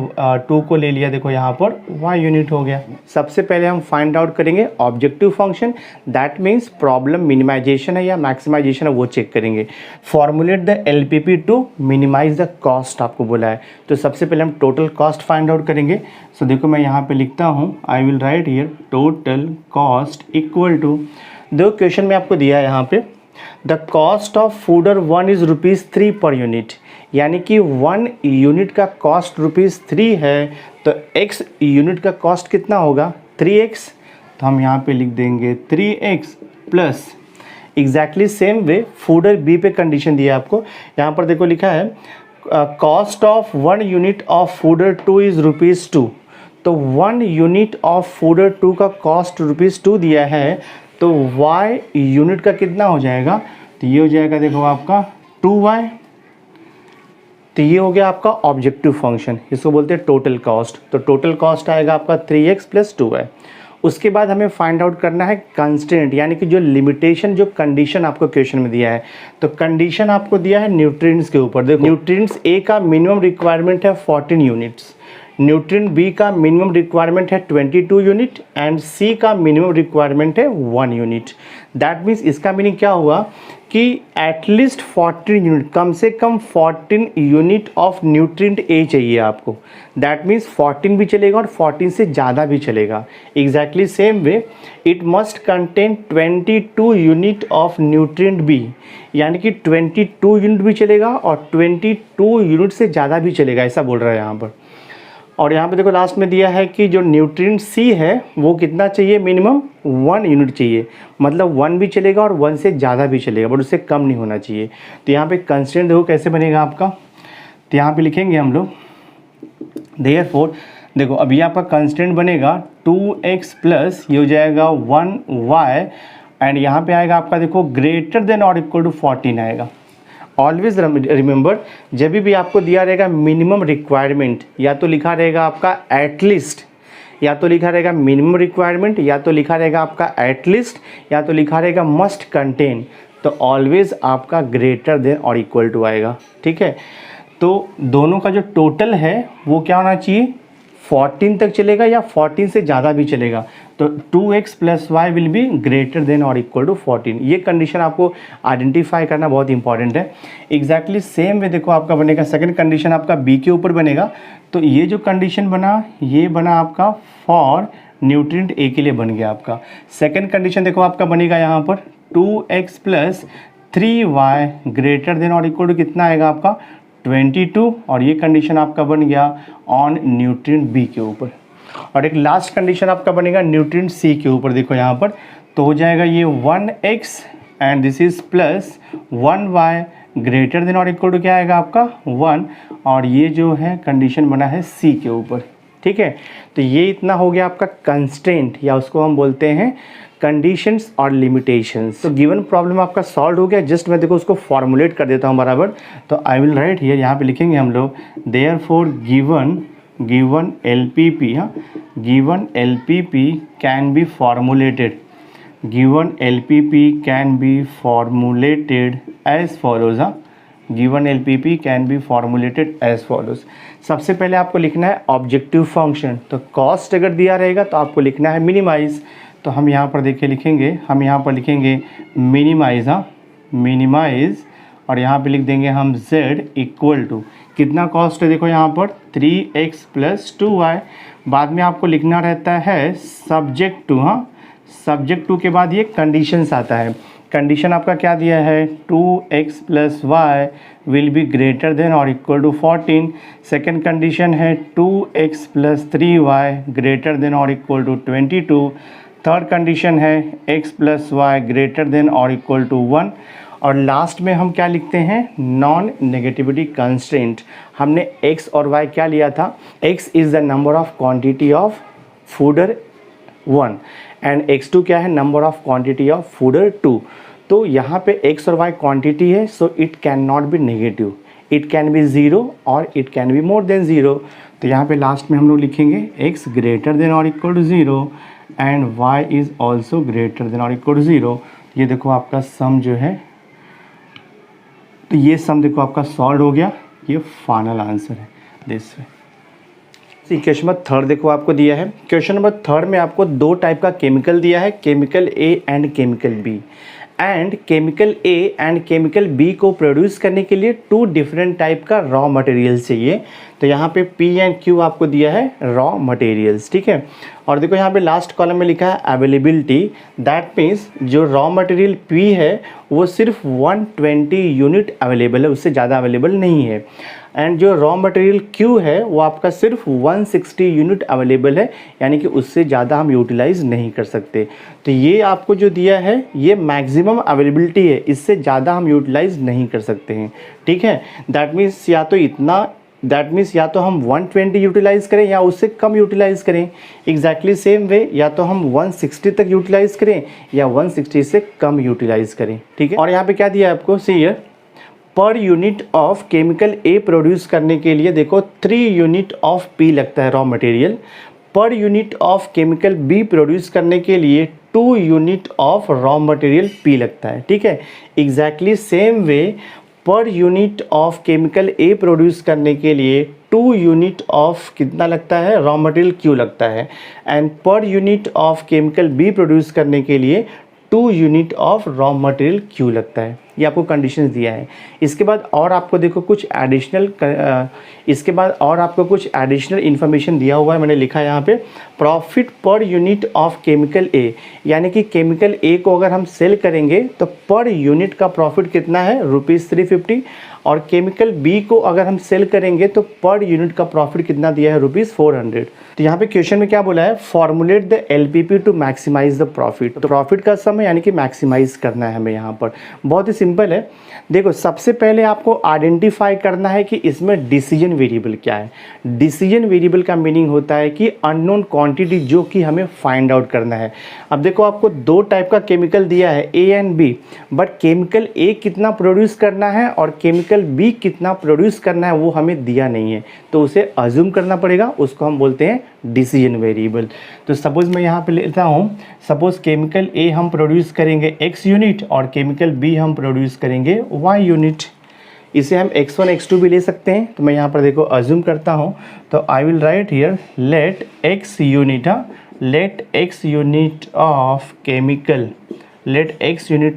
Speaker 1: 2 को ले लिया, देखो यहाँ पर Y यूनिट हो गया। सबसे पहले हम फाइंड आउट करेंगे objective function, that means problem minimization है या मैक्सिमाइजेशन है वो चेक करेंगे। Formulate the LPP to minimise the cost आपको बोला है। तो सबसे पहले हम टोटल कॉस्ट फाइंड आउट करेंगे। सो देखो मैं यहाँ पे लिखता हूँ, I will write here total cost equal to, दो क्वेश्चन में आपको दिया है यहाँ पे the cost of fodder 1 is ₹3 per unit, यानी कि 1 यूनिट का कॉस्ट ₹3 है, तो x यूनिट का कॉस्ट कितना होगा 3x। तो हम यहाँ पे लिख देंगे 3x plus exactly same way fodder B पे कंडीशन दिया है आपको। यहाँ पर देखो लिखा है cost of 1 unit of fodder 2 is ₹2। तो 1 यूनिट ऑफ फूडर 2 का कॉस्ट ₹2 दिया है, तो y यूनिट का कितना हो जाएगा, तो ये हो जाएगा देखो आपका 2y। तो ये हो गया आपका ऑब्जेक्टिव फंक्शन, इसको बोलते हैं टोटल कॉस्ट। तो टोटल कॉस्ट आएगा आपका 3x प्लस 2y। उसके बाद हमें फाइंड आउट करना है कंस्ट्रेंट, यानी कि जो लिमिटेशन, जो कंडीशन आपको क्वेश्चन में दिया है। तो कंडीशन आपको दिया है न्यूट्रिएंट्स के ऊपर। देखो न्यूट्रिएंट्स ए का मिनिमम रिक्वायरमेंट है 14 यूनिट्स, न्यूट्रिएंट बी का मिनिमम रिक्वायरमेंट है 22 यूनिट एंड सी का मिनिमम रिक्वायरमेंट है 1 यूनिट। दैट मीन्स इसका मीनिंग क्या हुआ कि एटलीस्ट 14 यूनिट, कम से कम 14 यूनिट ऑफ न्यूट्रिएंट ए चाहिए आपको। दैट मीन्स 14 भी चलेगा और 14 से ज़्यादा भी चलेगा। Exactly same way it must contain 22 unit of nutrient B, यानी कि 22 यूनिट भी चलेगा और 22 यूनिट से ज़्यादा भी चलेगा, ऐसा बोल रहा है यहाँ पर। और यहाँ पे देखो लास्ट में दिया है कि जो न्यूट्रिएंट सी है वो कितना चाहिए, मिनिमम 1 यूनिट चाहिए, मतलब 1 भी चलेगा और 1 से ज़्यादा भी चलेगा, बट उससे कम नहीं होना चाहिए। तो यहाँ पे कंस्ट्रेंट देखो कैसे बनेगा आपका, तो यहाँ पे लिखेंगे हम लोग देयरफॉर, देखो अभी आपका कंस्ट्रेंट बनेगा 2x प्लस ये हो जाएगा 1y एंड यहाँ पे आएगा आपका देखो ग्रेटर देन और इक्वल टू 14 आएगा। ऑलवेज रिमेंबर, जब भी आपको दिया रहेगा मिनिमम रिक्वायरमेंट, या तो लिखा रहेगा आपका एटलीस्ट, या तो लिखा रहेगा मिनिमम रिक्वायरमेंट, या तो लिखा रहेगा आपका एटलीस्ट, या तो लिखा रहेगा मस्ट कंटेन, तो ऑलवेज आपका ग्रेटर देन और इक्वल टू आएगा। ठीक है, तो दोनों का जो टोटल है वो क्या होना चाहिए, 14 तक चलेगा या 14 से ज़्यादा भी चलेगा। तो 2x plus y will be greater than और इक्वल टू 14। ये कंडीशन आपको आइडेंटिफाई करना बहुत इंपॉर्टेंट है। एग्जैक्टली सेम वे देखो आपका बनेगा, सेकंड कंडीशन आपका b के ऊपर बनेगा। तो ये जो कंडीशन बना, ये बना आपका फॉर न्यूट्रिएंट ए के लिए बन गया आपका। सेकंड कंडीशन देखो आपका बनेगा यहाँ पर 2x plus 3y greater than और इक्वल टू कितना आएगा आपका 22, और ये कंडीशन आपका बन गया ऑन न्यूट्रिएंट बी के ऊपर। और एक लास्ट कंडीशन आपका बनेगा न्यूट्रिएंट सी के ऊपर, देखो यहाँ पर तो हो जाएगा ये 1x and this is plus 1y greater than और इक्वल टू क्या आएगा आपका 1, और ये जो है कंडीशन बना है सी के ऊपर। ठीक है, तो ये इतना हो गया आपका कंस्ट्रेंट, या उसको हम बोलते हैं कंडीशंस और लिमिटेशंस। तो गिवन प्रॉब्लम आपका सॉल्व हो गया। जस्ट मैं देखो उसको फॉर्मुलेट कर देता हूँ बराबर। तो आई विल राइट हियर, यहाँ पे लिखेंगे हम लोग देयरफॉर गिवन LPP, हाँ, given LPP can be formulated, given LPP can be formulated as follows. हाँ, given LPP can be formulated as follows. सबसे पहले आपको लिखना है ऑब्जेक्टिव फंक्शन। तो कॉस्ट अगर दिया रहेगा तो आपको लिखना है मिनिमाइज। तो हम यहाँ पर देखिए लिखेंगे, हम यहाँ पर लिखेंगे मिनिमाइज, हाँ मिनिमाइज, और यहाँ पे लिख देंगे हम z इक्वल टू कितना कॉस्ट है, देखो यहाँ पर 3x प्लस 2y। बाद में आपको लिखना रहता है सब्जेक्ट टू, हाँ सब्जेक्ट टू के बाद ये कंडीशंस आता है। कंडीशन आपका क्या दिया है, 2x plus y will be greater than और इक्वल टू 14। सेकेंड कंडीशन है 2x plus 3y greater than और इक्वल टू 22। थर्ड कंडीशन है x plus y greater than और इक्वल टू 1। और लास्ट में हम क्या लिखते हैं, नॉन नेगेटिविटी कंस्ट्रेंट। हमने x और y क्या लिया था, x is the number of quantity of fodder 1 and x2 क्या है, number of quantity of fodder 2। तो यहाँ पे x और y क्वांटिटी है, so it can not be negative, it can be 0 और it can be more than 0। तो यहाँ पे लास्ट में हम लोग लिखेंगे x ग्रेटर देन और equal to 0 and y is also greater than और इक्वल टू 0। ये देखो आपका सम जो है, तो ये सम देखो आपका सॉल्व हो गया, ये फाइनल आंसर है this way. Question number third देखो आपको दिया है। क्वेश्चन नंबर थर्ड में आपको दो टाइप का केमिकल दिया है, chemical A and chemical B. And chemical A and chemical B को प्रोड्यूस करने के लिए 2 डिफरेंट टाइप का रॉ मटेरियल चाहिए। तो यहाँ पे P एंड Q आपको दिया है रॉ मटेरियल्स, ठीक है। और देखो यहाँ पे लास्ट कॉलम में लिखा है अवेलेबिलिटी, दैट मीन्स जो रॉ मटेरियल P है वो सिर्फ 120 यूनिट अवेलेबल है, उससे ज़्यादा अवेलेबल नहीं है। एंड जो रॉ मटेरियल क्यू है वो आपका सिर्फ 160 यूनिट अवेलेबल है, यानी कि उससे ज़्यादा हम यूटिलाइज़ नहीं कर सकते। तो ये आपको जो दिया है ये मैक्सिमम अवेलेबिलिटी है, इससे ज़्यादा हम यूटिलाइज़ नहीं कर सकते हैं, ठीक है। दैट मीन्स या तो हम 120 यूटिलाइज़ करें या उससे कम यूटिलाइज़ करें। एग्जैक्टली सेम वे, या तो हम 160 तक यूटिलाइज़ करें या 160 से कम यूटिलाइज़ करें, ठीक है। और यहाँ पे क्या दिया है आपको, सी हियर, पर unit of chemical A produce करने के लिए देखो 3 यूनिट ऑफ पी लगता है रॉ मटेरियल, पर unit of chemical B produce करने के लिए 2 unit of raw material P लगता है, ठीक है। Exactly same way, per unit of chemical A produce करने के लिए 2 यूनिट ऑफ कितना लगता है, रॉ मटेरियल क्यू लगता है, एंड पर unit of chemical B produce करने के लिए 2 unit of raw material Q लगता है। ये आपको कंडीशंस दिया है। इसके बाद और आपको देखो कुछ एडिशनल इन्फॉर्मेशन दिया हुआ है, मैंने लिखा है यहाँ पे, profit per unit of chemical ए, यानी कि केमिकल ए को अगर हम सेल करेंगे तो पर यूनिट का प्रॉफिट कितना है, ₹350, और केमिकल बी को अगर हम सेल करेंगे तो पर यूनिट का प्रॉफिट कितना दिया है, ₹400। तो यहाँ पे क्वेश्चन में क्या बोला है, formulate the LPP to maximize the profit. तो प्रॉफिट का सम है, यानी कि मैक्सिमाइज करना है हमें यहाँ पर। बहुत ही सिंपल है। देखो सबसे पहले आपको आइडेंटिफाई करना है कि इसमें डिसीजन वेरिएबल क्या है। डिसीजन वेरिएबल का मीनिंग होता है कि अननोन क्वांटिटी जो कि हमें फाइंड आउट करना है। अब देखो आपको 2 टाइप का केमिकल दिया है, A and B, but chemical A कितना प्रोड्यूस करना है और केमिकल बी कितना प्रोड्यूस करना है वो हमें दिया नहीं है, तो उसे अज्यूम करना पड़ेगा, उसको हम बोलते हैं डिसीजन वेरिएबल। तो सपोज मैं यहाँ पे लेता हूँ, सपोज केमिकल ए हम प्रोड्यूस करेंगे x यूनिट और केमिकल बी हम प्रोड्यूस करेंगे y यूनिट। इसे हम x1 x2 भी ले सकते हैं। तो मैं यहाँ पर देखो अज्यूम करता हूँ, तो I will write here let x unit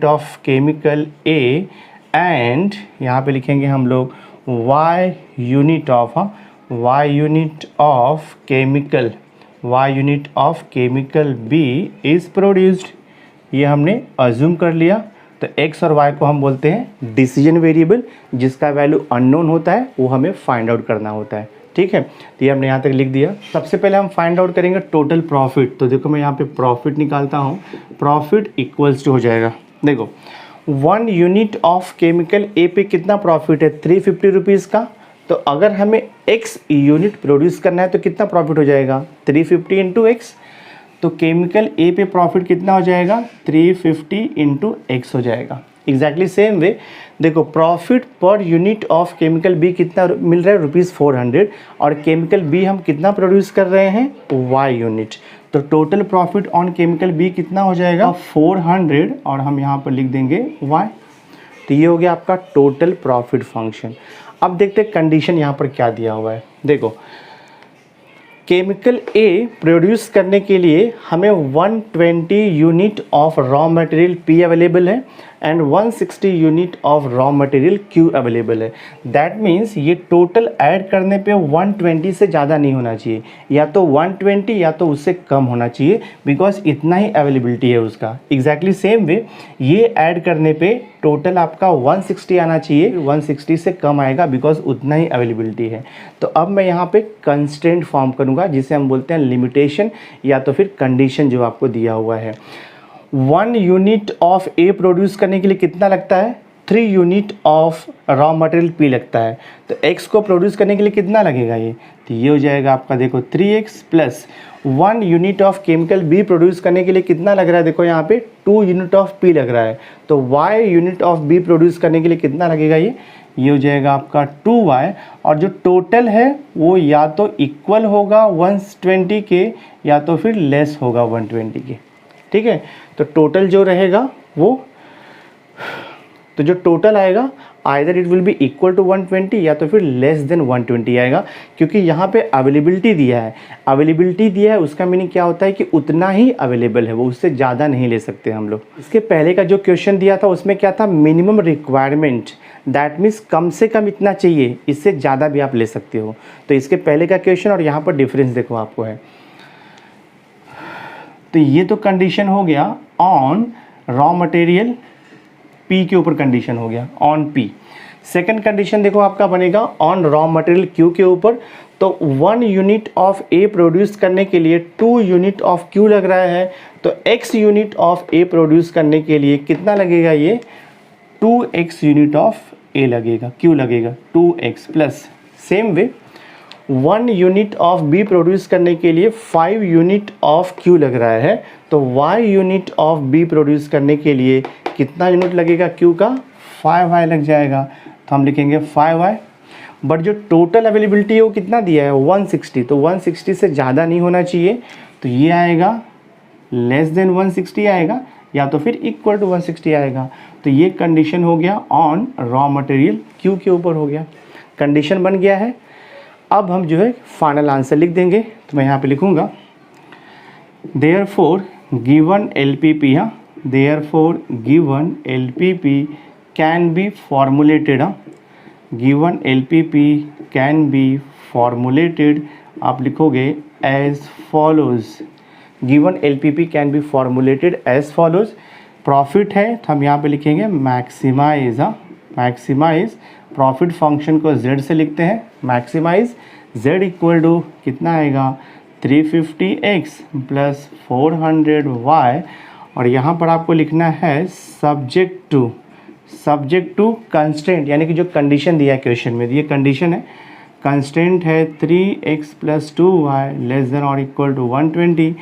Speaker 1: of chemical A and यहाँ पे लिखेंगे हम लोग y unit of chemical B is produced. ये हमने अज्यूम कर लिया। तो x और y को हम बोलते हैं डिसीजन वेरिएबल, जिसका वैल्यू अननोन होता है वो हमें फाइंड आउट करना होता है, ठीक है। तो ये हमने यहाँ तक लिख दिया। सबसे पहले हम फाइंड आउट करेंगे टोटल प्रॉफिट। तो देखो मैं यहाँ पे प्रॉफिट निकालता हूँ, प्रॉफिट इक्वल्स टू हो जाएगा, देखो 1 यूनिट ऑफ केमिकल ए पे कितना प्रॉफिट है, 350 रुपीज़ का। तो अगर हमें x यूनिट प्रोड्यूस करना है तो कितना प्रॉफिट हो जाएगा, 350 इंटू एक्स। तो केमिकल ए पे प्रॉफिट कितना हो जाएगा, 350 इंटू एक्स हो जाएगा। एग्जैक्टली सेम वे देखो profit per unit of chemical B कितना मिल रहा है, ₹400, और केमिकल बी हम कितना प्रोड्यूस कर रहे हैं, y यूनिट। तो total profit on chemical B कितना हो जाएगा, 400, और हम यहाँ पर लिख देंगे y। तो ये हो गया आपका टोटल प्रॉफिट फंक्शन। अब देखते हैं कंडीशन यहाँ पर क्या दिया हुआ है। देखो केमिकल ए प्रोड्यूस करने के लिए हमें 120 unit of raw material P available है and 160 unit of raw material Q available है। दैट मीन्स ये टोटल ऐड करने पे 120 से ज़्यादा नहीं होना चाहिए, या तो 120 या तो उससे कम होना चाहिए, बिकॉज इतना ही अवेलेबिलिटी है उसका। एग्जैक्टली सेम वे ये ऐड करने पे टोटल आपका 160 आना चाहिए, 160 से कम आएगा बिकॉज उतना ही अवेलेबिलिटी है। तो अब मैं यहाँ पे कंस्ट्रेंट फॉर्म करूँगा, जिसे हम बोलते हैं लिमिटेशन या तो फिर कंडीशन जो आपको दिया हुआ है। 1 यूनिट ऑफ ए प्रोड्यूस करने के लिए कितना लगता है, 3 unit of raw material P लगता है। तो x को प्रोड्यूस करने के लिए कितना लगेगा, ये तो ये हो जाएगा आपका देखो 3x plus 1 unit of chemical B produce करने के लिए कितना लग रहा है, देखो यहाँ पे 2 यूनिट ऑफ पी लग रहा है। तो y unit of B produce करने के लिए कितना लगेगा, ये हो जाएगा आपका 2y, और जो टोटल है वो या तो इक्वल होगा 120 के या तो फिर लेस होगा 120 के, ठीक है। तो टोटल जो रहेगा वो, तो जो टोटल आएगा either it will be equal to 120 या तो फिर लेस देन 120 आएगा, क्योंकि यहाँ पे अवेलेबिलिटी दिया है। अवेलेबिलिटी दिया है उसका मीनिंग क्या होता है कि उतना ही अवेलेबल है, वो उससे ज़्यादा नहीं ले सकते हम लोग। इसके पहले का जो क्वेश्चन दिया था उसमें क्या था, मिनिमम रिक्वायरमेंट, दैट मीन्स कम से कम इतना चाहिए, इससे ज़्यादा भी आप ले सकते हो। तो इसके पहले का क्वेश्चन और यहाँ पर डिफरेंस देखो आपको है। तो ये तो कंडीशन हो गया ऑन रॉ मटेरियल पी के ऊपर कंडीशन हो गया ऑन पी। सेकंड कंडीशन देखो आपका बनेगा ऑन रॉ मटेरियल क्यू के ऊपर, तो 1 यूनिट ऑफ ए प्रोड्यूस करने के लिए 2 यूनिट ऑफ क्यू लग रहा है, तो x unit of A produce करने के लिए कितना लगेगा, ये 2x यूनिट ऑफ ए लगेगा, क्यू लगेगा 2x plus. Same way 1 unit of B produce करने के लिए 5 यूनिट ऑफ क्यू लग रहा है, तो y unit of B produce करने के लिए कितना यूनिट लगेगा क्यू का, 5y लग जाएगा, तो हम लिखेंगे 5y। बट जो टोटल अवेलेबिलिटी है वो कितना दिया है 160, तो 160 से ज़्यादा नहीं होना चाहिए, तो ये आएगा लेस देन 160 आएगा, या तो फिर इक्वल टू 160 आएगा। तो ये कंडीशन हो गया ऑन रॉ मटेरियल क्यू के ऊपर हो गया, कंडीशन बन गया है। अब हम जो है फाइनल आंसर लिख देंगे, तो मैं यहाँ पे लिखूँगा देयरफॉर गिवन LPP, हाँ therefore given LPP can be formulated, given LPP can be formulated, आप लिखोगे as follows, given LPP can be formulated as follows. Profit है तो हम यहाँ पे लिखेंगे मैक्सिमाइज, मैक्सिमाइज प्रॉफिट फंक्शन को z से लिखते हैं, मैक्सिमाइज z इक्वल टू कितना आएगा 350x प्लस 400y, और यहाँ पर आपको लिखना है सब्जेक्ट टू कंस्टेंट, यानी कि जो कंडीशन दिया है क्वेश्चन में, ये कंडीशन है, कंस्टेंट है 3x plus 2y less than और इक्वल टू 120,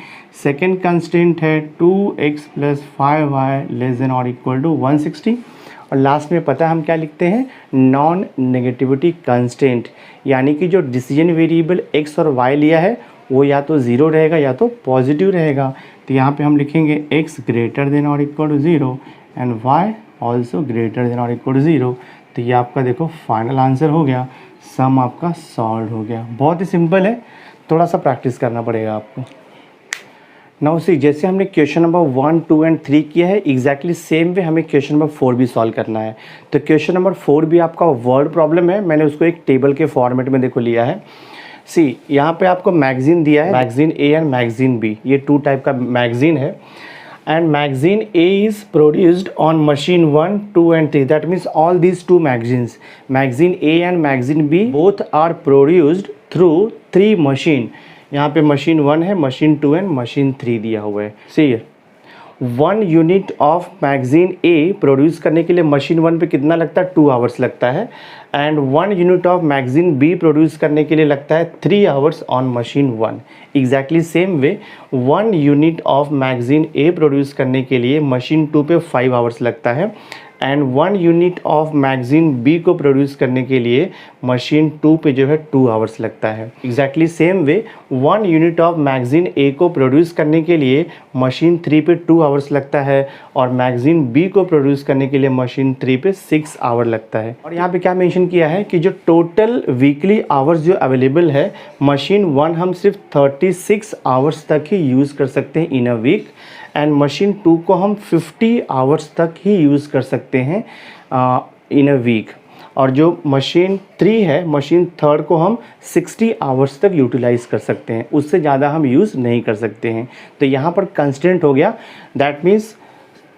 Speaker 1: सेकेंड कंस्टेंट है 2x plus 5y less than और इक्वल टू 160, और लास्ट में पता है हम क्या लिखते हैं, नॉन नेगेटिविटी कंस्टेंट, यानी कि जो डिसीजन वेरिएबल x और y लिया है वो या तो 0 रहेगा या तो पॉजिटिव रहेगा, तो यहाँ पे हम लिखेंगे x ग्रेटर देन और equal to 0 and y also greater than और इक्वल टू 0। तो ये आपका देखो फाइनल आंसर हो गया, सम आपका सॉल्व हो गया। बहुत ही सिंपल है, थोड़ा सा प्रैक्टिस करना पड़ेगा आपको। नाउ सी, जैसे हमने क्वेश्चन नंबर 1, 2 एंड 3 किया है, एग्जैक्टली सेम वे हमें क्वेश्चन नंबर 4 भी सॉल्व करना है। तो क्वेश्चन नंबर 4 भी आपका वर्ड प्रॉब्लम है, मैंने उसको एक टेबल के फॉर्मेट में देखो लिया है। सी, यहाँ पे आपको मैगजीन दिया है, magazine A and magazine B, ये 2 टाइप का मैगजीन है, and magazine A is produced on machine 1, 2 and 3. That means all these 2 magazines, magazine A and magazine B, both are produced through 3 machine. यहाँ पे machine 1 है, machine 2 and machine 3 दिया हुआ है। सी, 1 unit of magazine A produce करने के लिए machine 1 पे कितना लगता है 2 आवर्स लगता है, and 1 unit of magazine B produce करने के लिए लगता है 3 hours on machine 1। Exactly same way 1 unit of magazine A produce करने के लिए मशीन 2 पे 5 आवर्स लगता है, and 1 unit of magazine B को प्रोड्यूस करने के लिए मशीन 2 पे जो है 2 आवर्स लगता है। Exactly same way 1 unit of magazine A को प्रोड्यूस करने के लिए मशीन 3 पे 2 आवर्स लगता है, और मैगजीन बी को प्रोड्यूस करने के लिए मशीन 3 पे 6 आवर लगता है। और यहाँ पे क्या मेंशन किया है कि जो टोटल वीकली आवर्स जो अवेलेबल है, मशीन 1 हम सिर्फ 36 आवर्स तक ही यूज़ कर सकते हैं इन अ वीक, एंड मशीन 2 को हम 50 आवर्स तक ही यूज़ कर सकते हैं इन अ वीक, और जो मशीन 3 है, मशीन 3 को हम 60 आवर्स तक यूटिलाइज़ कर सकते हैं, उससे ज़्यादा हम यूज़ नहीं कर सकते हैं। तो यहाँ पर कंस्टेंट हो गया, that means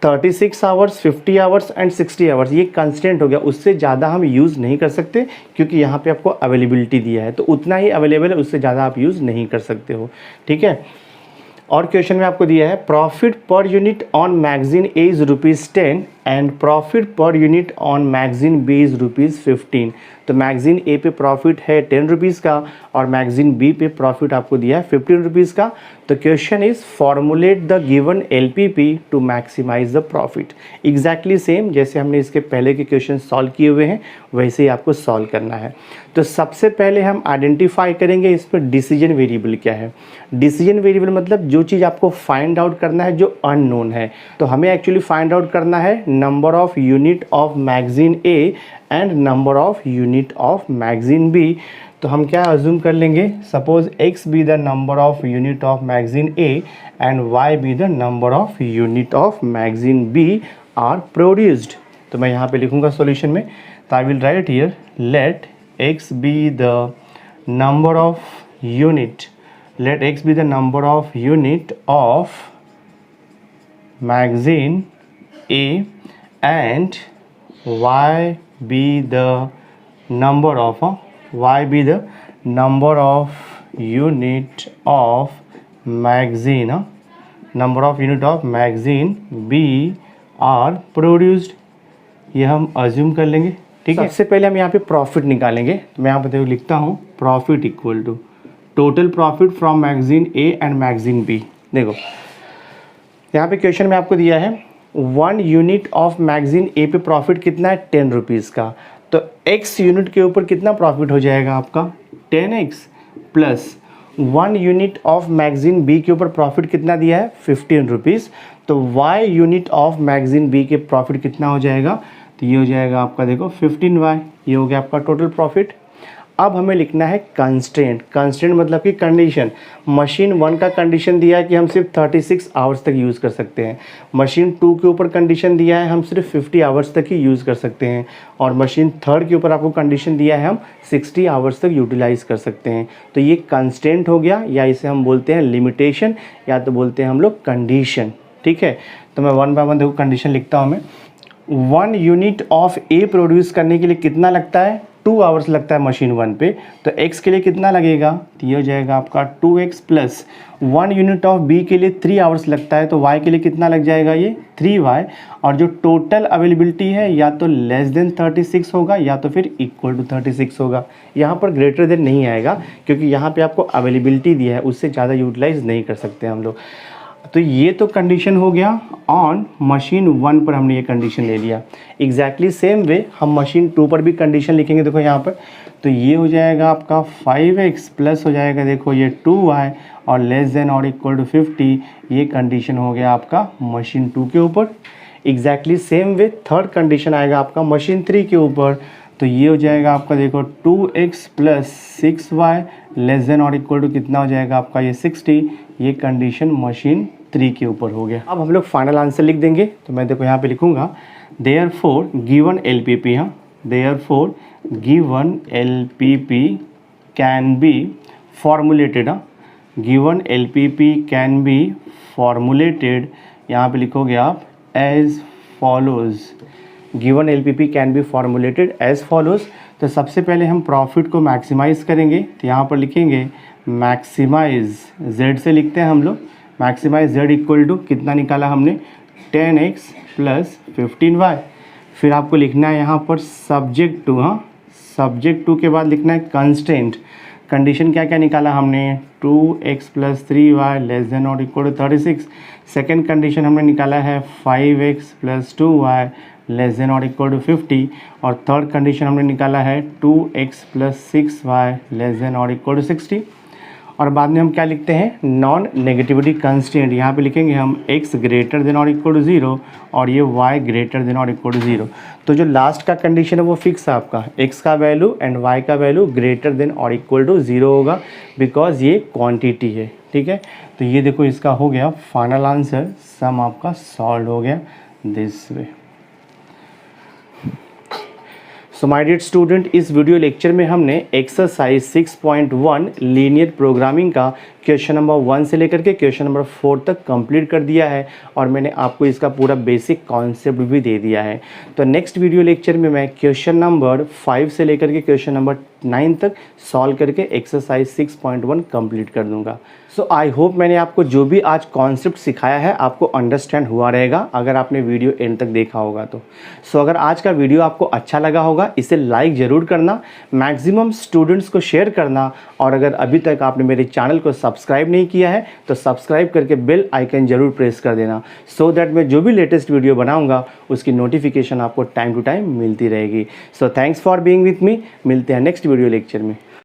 Speaker 1: 36 hours, 50 hours and 60 hours, ये कंस्टेंट हो गया, उससे ज़्यादा हम यूज़ नहीं कर सकते, क्योंकि यहाँ पे आपको अवेलेबिलिटी दिया है, तो उतना ही अवेलेबल है, उससे ज़्यादा आप यूज़ नहीं कर सकते हो। ठीक है, और क्वेश्चन में आपको दिया है profit per unit on magazine A is ₹10 and profit per unit on magazine B is ₹15। तो मैगजीन ए पे प्रॉफिट है ₹10 का, और मैगजीन बी पे प्रॉफिट आपको दिया है ₹15 का। तो question is formulate the given LPP to maximize the profit. Exactly same जैसे हमने इसके पहले के क्वेश्चन सॉल्व किए हुए हैं, वैसे ही आपको सॉल्व करना है। तो सबसे पहले हम आइडेंटिफाई करेंगे इस पर डिसीजन वेरिएबल क्या है। डिसीजन वेरिएबल मतलब जो चीज़ आपको फाइंड आउट करना है जो अननोन है। तो हमें एक्चुअली फाइंड आउट करना है number of unit of magazine A and number of unit of magazine B. तो हम क्या अज्यूम कर लेंगे, suppose x be the number of unit of magazine A and y be the number of unit of magazine B are produced. तो मैं यहाँ पे लिखूँगा सॉल्यूशन में, तो I will write here let x be the number of unit, let x be the number of unit of magazine A and y be the number of y be the number of unit of magazine number of unit of magazine b are produced, ये हम assume कर लेंगे। ठीक है, सबसे पहले हम यहाँ पे प्रॉफिट निकालेंगे। तो मैं यहाँ पे देखो लिखता हूँ profit equal to total profit from magazine A and magazine B. देखो यहाँ पे क्वेश्चन में आपको दिया है 1 यूनिट ऑफ मैगजीन ए पे प्रॉफिट कितना है 10 रुपीज़ का, तो x यूनिट के ऊपर कितना प्रॉफिट हो जाएगा आपका 10x plus 1 unit of magazine B के ऊपर प्रॉफिट कितना दिया है 15 रुपीज़, तो y unit of magazine B के प्रॉफिट कितना हो जाएगा, तो ये हो जाएगा आपका देखो 15y, ये हो गया आपका टोटल प्रॉफिट। अब हमें लिखना है कंस्ट्रेंट। कंस्ट्रेंट मतलब कि कंडीशन। मशीन 1 का कंडीशन दिया है कि हम सिर्फ 36 आवर्स तक यूज़ कर सकते हैं, मशीन 2 के ऊपर कंडीशन दिया है हम सिर्फ 50 आवर्स तक ही यूज़ कर सकते हैं, और मशीन 3 के ऊपर आपको कंडीशन दिया है हम 60 आवर्स तक यूटिलाइज़ कर सकते हैं। तो ये कंस्ट्रेंट हो गया, या इसे हम बोलते हैं लिमिटेशन, या तो बोलते हैं हम लोग कंडीशन। ठीक है, तो मैं 1 बाय 1 देखो कंडीशन लिखता हूँ मैं। 1 यूनिट ऑफ ए प्रोड्यूस करने के लिए कितना लगता है 2 आवर्स लगता है मशीन 1 पे, तो x के लिए कितना लगेगा, तो ये हो जाएगा आपका 2x plus 1 unit of b के लिए 3 आवर्स लगता है, तो y के लिए कितना लग जाएगा ये 3y, और जो टोटल अवेलेबिलिटी है या तो लेस देन 36 होगा या तो फिर इक्वल टू 36 होगा। यहाँ पर ग्रेटर देन नहीं आएगा क्योंकि यहाँ पे आपको अवेलेबिलिटी दिया है, उससे ज़्यादा यूटिलाइज नहीं कर सकते हम लोग। तो ये तो कंडीशन हो गया ऑन मशीन 1 पर हमने ये कंडीशन ले लिया। एग्जैक्टली सेम वे हम मशीन 2 पर भी कंडीशन लिखेंगे। देखो यहाँ पर तो ये हो जाएगा आपका 5x प्लस हो जाएगा देखो ये 2y और लेस देन और इक्वल टू 50, ये कंडीशन हो गया आपका मशीन 2 के ऊपर। एग्जैक्टली सेम वे थर्ड कंडीशन आएगा आपका मशीन 3 के ऊपर, तो ये हो जाएगा आपका देखो 2x plus 6y less than और इक्वल टू कितना हो जाएगा आपका ये 60, ये कंडीशन मशीन 3 के ऊपर हो गया। अब हम लोग फाइनल आंसर लिख देंगे। तो मैं देखो यहाँ पे लिखूँगा therefore given LPP, therefore given LPP can be formulated, given LPP can be formulated, यहाँ पे लिखोगे आप as follows, given LPP can be formulated as follows. तो सबसे पहले हम प्रॉफिट को मैक्सिमाइज़ करेंगे, तो यहाँ पर लिखेंगे मैक्सिमाइज Z से लिखते हैं हम लोग, मैक्सिमाइज Z इक्वल टू कितना निकाला हमने 10x प्लस 15y। फिर आपको लिखना है यहाँ पर सब्जेक्ट टू, सब्जेक्ट टू के बाद लिखना है कंस्टेंट। कंडीशन क्या क्या निकाला हमने 2x plus 3y less than और इक्वल टू 36। सेकेंड कंडीशन हमने निकाला है 5x plus 2y less than और इक्वल टू 50, और थर्ड कंडीशन हमने निकाला है 2x plus 6y less than और इक्वल टू 60। और बाद में हम क्या लिखते हैं नॉन नेगेटिविटी कंस्टेंट, यहाँ पे लिखेंगे हम x ग्रेटर देन और इक्वल टू 0 और ये y ग्रेटर देन और इक्वल टू 0। तो जो लास्ट का कंडीशन है वो फिक्स है आपका, x का वैल्यू एंड y का वैल्यू ग्रेटर देन और इक्वल टू 0 होगा बिकॉज ये क्वांटिटी है। ठीक है, तो ये देखो इसका हो गया फाइनल आंसर, सम आपका सॉल्व हो गया this way. So my dear student, इस वीडियो लेक्चर में हमने एक्सरसाइज 6.1 लीनियर प्रोग्रामिंग का क्वेश्चन नंबर 1 से लेकर के क्वेश्चन नंबर 4 तक कंप्लीट कर दिया है, और मैंने आपको इसका पूरा बेसिक कॉन्सेप्ट भी दे दिया है। तो नेक्स्ट वीडियो लेक्चर में मैं क्वेश्चन नंबर 5 से लेकर के क्वेश्चन नंबर 9 तक सॉल्व करके एक्सरसाइज 6.1 कंप्लीट कर दूंगा। सो आई होप मैंने आपको जो भी आज कॉन्सेप्ट सिखाया है आपको अंडरस्टैंड हुआ रहेगा, अगर आपने वीडियो एंड तक देखा होगा तो। सो अगर आज का वीडियो आपको अच्छा लगा होगा इसे लाइक ज़रूर करना, मैक्सिमम स्टूडेंट्स को शेयर करना, और अगर अभी तक आपने मेरे चैनल को सब्सक्राइब नहीं किया है तो सब्सक्राइब करके बेल आइकन ज़रूर प्रेस कर देना, सो दैट मैं जो भी लेटेस्ट वीडियो बनाऊंगा उसकी नोटिफिकेशन आपको टाइम टू टाइम मिलती रहेगी। So thanks for being with me, मिलते हैं नेक्स्ट वीडियो लेक्चर में।